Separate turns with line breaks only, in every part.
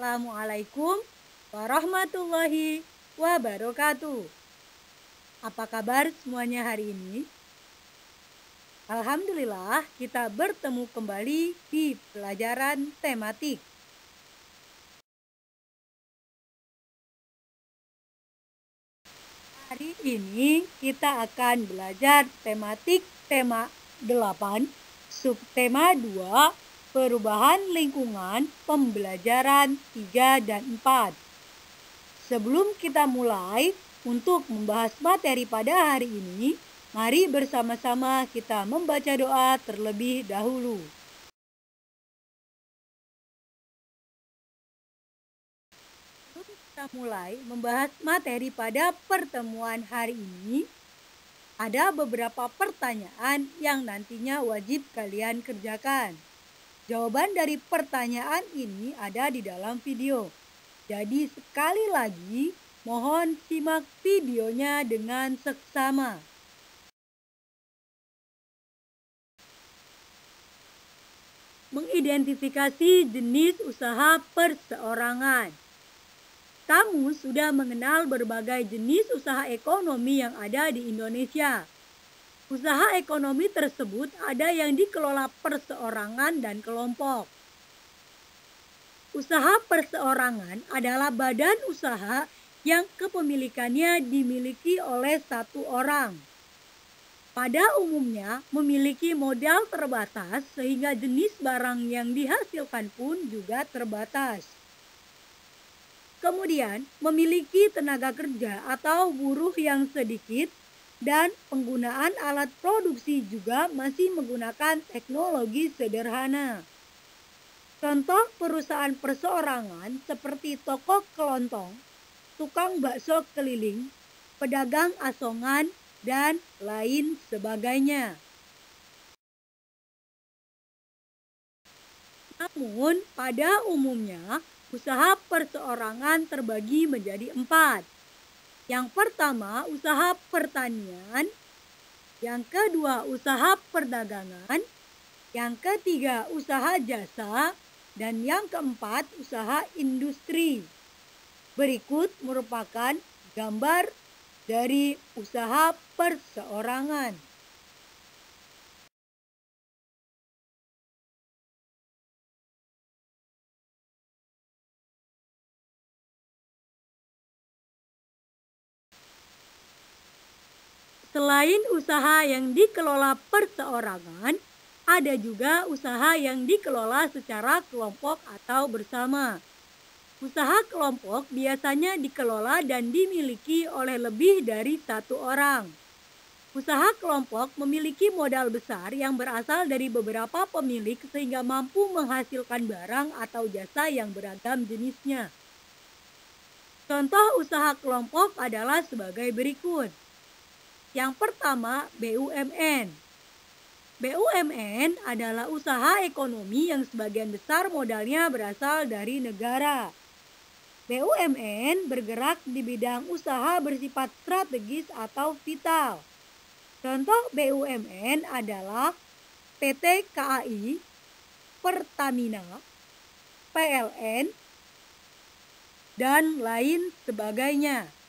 Assalamualaikum warahmatullahi wabarakatuh. Apa kabar semuanya hari ini? Alhamdulillah kita bertemu kembali di pelajaran tematik. Hari ini kita akan belajar tematik tema 8, subtema 2, perubahan lingkungan, pembelajaran 3 dan 4. Sebelum kita mulai untuk membahas materi pada hari ini, mari bersama-sama kita membaca doa terlebih dahulu. Sebelum kita mulai membahas materi pada pertemuan hari ini, ada beberapa pertanyaan yang nantinya wajib kalian kerjakan. Jawaban dari pertanyaan ini ada di dalam video. Jadi sekali lagi, mohon simak videonya dengan seksama. Mengidentifikasi jenis usaha perseorangan. Kamu sudah mengenal berbagai jenis usaha ekonomi yang ada di Indonesia. Usaha ekonomi tersebut ada yang dikelola perseorangan dan kelompok. Usaha perseorangan adalah badan usaha yang kepemilikannya dimiliki oleh satu orang. Pada umumnya memiliki modal terbatas sehingga jenis barang yang dihasilkan pun juga terbatas. Kemudian memiliki tenaga kerja atau buruh yang sedikit dan penggunaan alat produksi juga masih menggunakan teknologi sederhana. Contoh perusahaan perseorangan seperti toko kelontong, tukang bakso keliling, pedagang asongan, dan lain sebagainya. Namun, pada umumnya, usaha perseorangan terbagi menjadi 4. Yang pertama, usaha pertanian. Yang kedua, usaha perdagangan. Yang ketiga, usaha jasa. Dan yang keempat, usaha industri. Berikut merupakan gambar dari usaha perseorangan. Selain usaha yang dikelola perseorangan, ada juga usaha yang dikelola secara kelompok atau bersama. Usaha kelompok biasanya dikelola dan dimiliki oleh lebih dari satu orang. Usaha kelompok memiliki modal besar yang berasal dari beberapa pemilik sehingga mampu menghasilkan barang atau jasa yang beragam jenisnya. Contoh usaha kelompok adalah sebagai berikut. Yang pertama, BUMN. BUMN adalah usaha ekonomi yang sebagian besar modalnya berasal dari negara. BUMN bergerak di bidang usaha bersifat strategis atau vital. Contoh BUMN adalah PT KAI, Pertamina, PLN, dan lain sebagainya.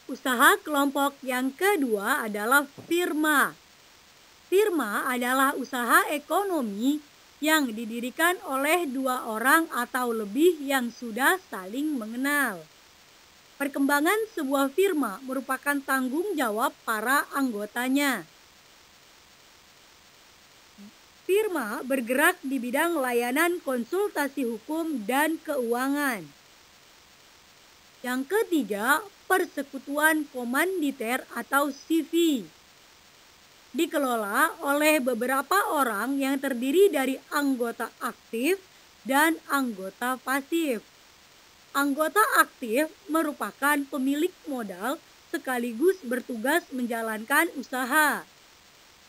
Usaha kelompok yang kedua adalah firma. Firma adalah usaha ekonomi yang didirikan oleh dua orang atau lebih yang sudah saling mengenal. Perkembangan sebuah firma merupakan tanggung jawab para anggotanya. Firma bergerak di bidang layanan konsultasi hukum dan keuangan. Yang ketiga, persekutuan komanditer atau CV. Dikelola oleh beberapa orang yang terdiri dari anggota aktif dan anggota pasif. Anggota aktif merupakan pemilik modal sekaligus bertugas menjalankan usaha.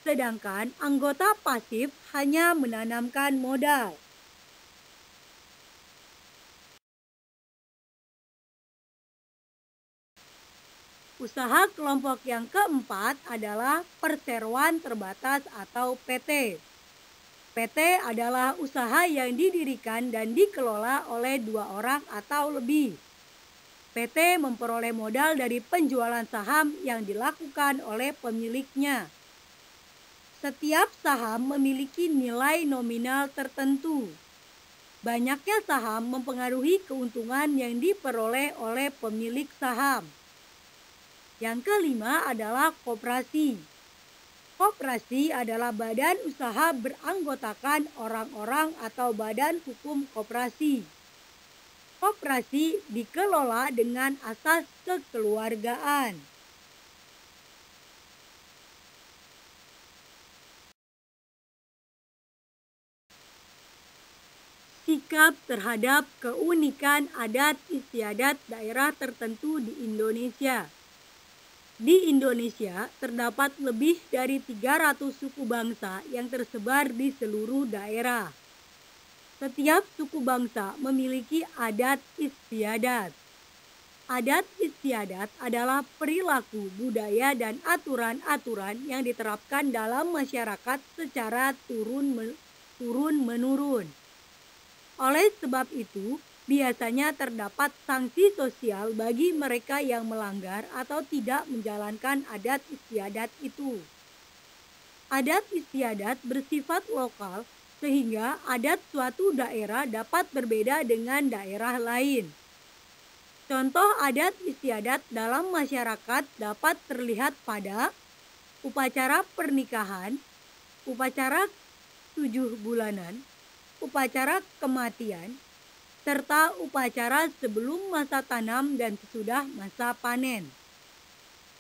Sedangkan anggota pasif hanya menanamkan modal. Usaha kelompok yang keempat adalah perseroan terbatas atau PT. PT adalah usaha yang didirikan dan dikelola oleh dua orang atau lebih. PT memperoleh modal dari penjualan saham yang dilakukan oleh pemiliknya. Setiap saham memiliki nilai nominal tertentu. Banyaknya saham mempengaruhi keuntungan yang diperoleh oleh pemilik saham. Yang kelima adalah koperasi. Koperasi adalah badan usaha beranggotakan orang-orang atau badan hukum koperasi. Koperasi dikelola dengan asas kekeluargaan. Sikap terhadap keunikan adat istiadat daerah tertentu di Indonesia. Di Indonesia, terdapat lebih dari 300 suku bangsa yang tersebar di seluruh daerah. Setiap suku bangsa memiliki adat istiadat. Adat istiadat adalah perilaku, budaya, dan aturan-aturan yang diterapkan dalam masyarakat secara turun-menurun. Oleh sebab itu, biasanya terdapat sanksi sosial bagi mereka yang melanggar atau tidak menjalankan adat istiadat itu. Adat istiadat bersifat lokal sehingga adat suatu daerah dapat berbeda dengan daerah lain. Contoh adat istiadat dalam masyarakat dapat terlihat pada upacara pernikahan, upacara 7 bulanan, upacara kematian, serta upacara sebelum masa tanam dan sesudah masa panen.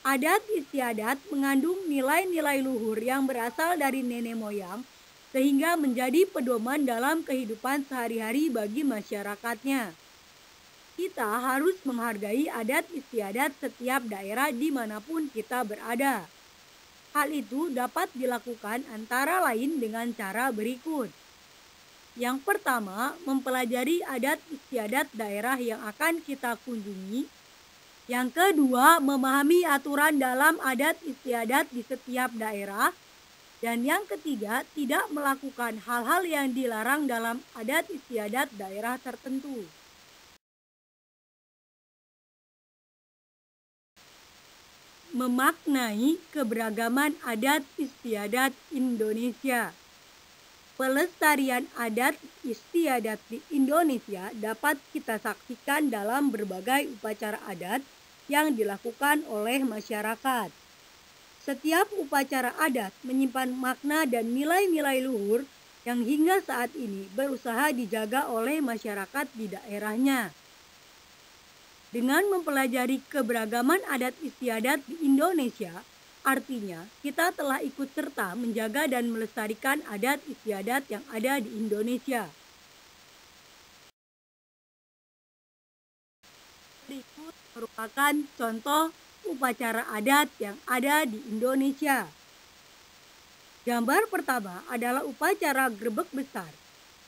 Adat istiadat mengandung nilai-nilai luhur yang berasal dari nenek moyang sehingga menjadi pedoman dalam kehidupan sehari-hari bagi masyarakatnya. Kita harus menghargai adat istiadat setiap daerah dimanapun kita berada. Hal itu dapat dilakukan antara lain dengan cara berikut. Yang pertama, mempelajari adat istiadat daerah yang akan kita kunjungi. Yang kedua, memahami aturan dalam adat istiadat di setiap daerah. Dan yang ketiga, tidak melakukan hal-hal yang dilarang dalam adat istiadat daerah tertentu. Memaknai keberagaman adat istiadat Indonesia. Pelestarian adat istiadat di Indonesia dapat kita saksikan dalam berbagai upacara adat yang dilakukan oleh masyarakat. Setiap upacara adat menyimpan makna dan nilai-nilai luhur yang hingga saat ini berusaha dijaga oleh masyarakat di daerahnya. Dengan mempelajari keberagaman adat istiadat di Indonesia, artinya kita telah ikut serta menjaga dan melestarikan adat istiadat yang ada di Indonesia. Berikut merupakan contoh upacara adat yang ada di Indonesia. Gambar pertama adalah upacara Grebek Besar,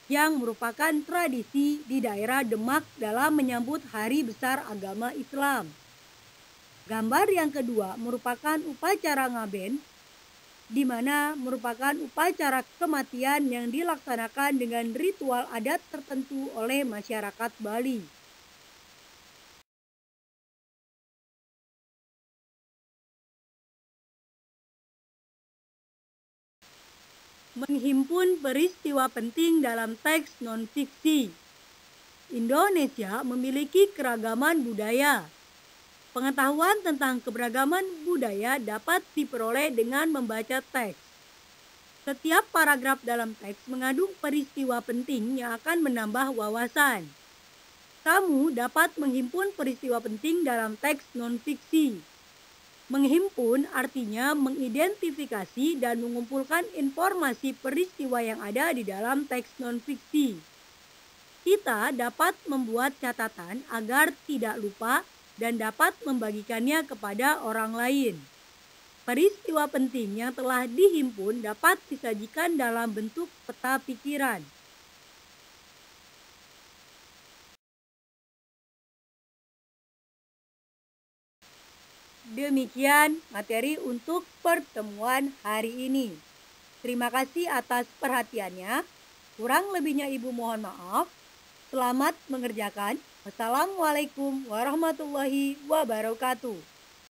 yang merupakan tradisi di daerah Demak dalam menyambut Hari Besar Agama Islam. Gambar yang kedua merupakan upacara Ngaben, di mana merupakan upacara kematian yang dilaksanakan dengan ritual adat tertentu oleh masyarakat Bali. Menghimpun peristiwa penting dalam teks non-fiksi. Indonesia memiliki keragaman budaya. Pengetahuan tentang keberagaman budaya dapat diperoleh dengan membaca teks. Setiap paragraf dalam teks mengandung peristiwa penting yang akan menambah wawasan. Kamu dapat menghimpun peristiwa penting dalam teks non-fiksi. Menghimpun artinya mengidentifikasi dan mengumpulkan informasi peristiwa yang ada di dalam teks non-fiksi. Kita dapat membuat catatan agar tidak lupa dan dapat membagikannya kepada orang lain. Peristiwa penting yang telah dihimpun dapat disajikan dalam bentuk peta pikiran. Demikian materi untuk pertemuan hari ini. Terima kasih atas perhatiannya. Kurang lebihnya Ibu mohon maaf. Selamat mengerjakan. Wassalamualaikum warahmatullahi wabarakatuh.